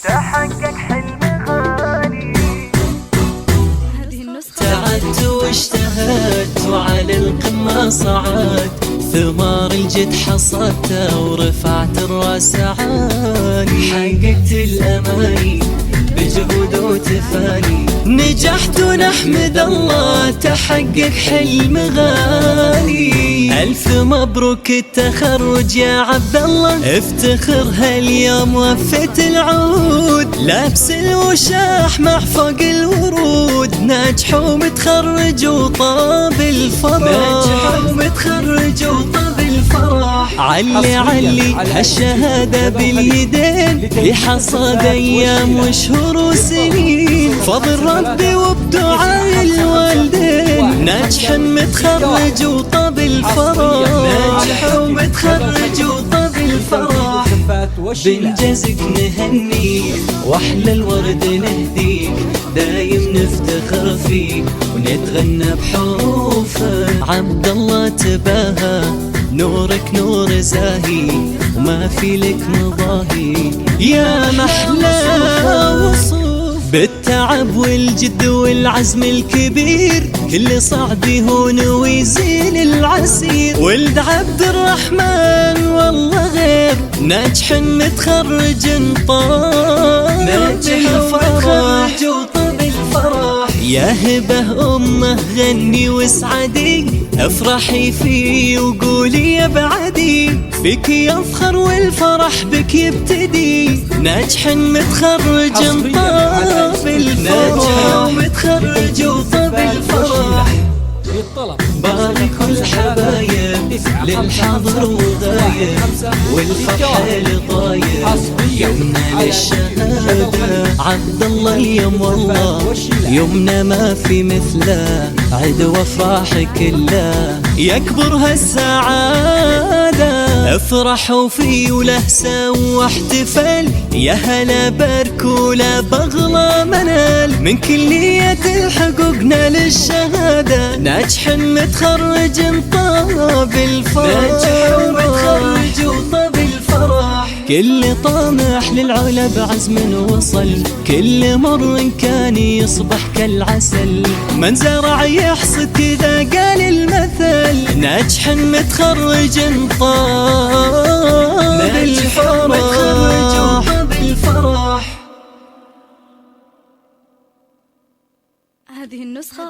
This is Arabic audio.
تحقق حلم غالي. هذه النسخة تعبت واجتهدت وعلى القمة صعدت، ثمار الجد حصدتها ورفعت الراس عالي. حققت الأماني بجهود وتفاني، نجحت ونحمد الله تحقق حلم غالي. ألف مبروك التخرج يا عبد الله، افتخر هاليوم وفيت العود. لابس الوشاح مع فوق الورود، ناجح ومتخرج وطاب الفرح. ناجح ومتخرج وطاب الفرح. علي هالشهادة باليدين، لحصاد أيام وشهور وسنين. فضل ربي وبدعاء الوالدين، ناجح متخرج وطاب الفرح. ناجح ومتخرج وطاب الفرح. بنجازك نهنيك واحلى الورد نهديك، دايم نفتخر فيك ونتغنى بحروفك. عبد الله تباهى نورك نور زاهي، وما في لك مضاهي يا محلى وصوف. بالتعب والجد والعزم الكبير، كل صعب يهون ويزيل العسير. ولد عبد الرحمن والله غير، ناجح متخرج طاب. ناجح ومتخرج وطاب الفرح. يا هبه امه غني واسعدي، افرحي فيه وقولي يا بعدي. فيك يفخر والفرح بك يبتدي، ناجح متخرج طاب الفرح. ناجح ومتخرج وطاب الفرح. باركوا الحبايب للحاضر وغايب، والفرحة لطايب يومنا للشهادة. عبد الله اليوم والله يومنا ما في مثله، عد وافراح كله يكبر هالسعادة. افرحوا فيه ولهسة واحتفال، يا هلا باركوا لا بغلى منال. من كلية الحقوقنا للشهادة، ناجح متخرج طاب الفرح. ناجح ومتخرج وطاب الفرح. كل طامح للعلا بعزم وصل، كل مر كان يصبح كالعسل. من زرع يحصد كذا قال المثل، ناجح متخرج طاب الفرح. متخرج وطاب الفرح. هذه النسخة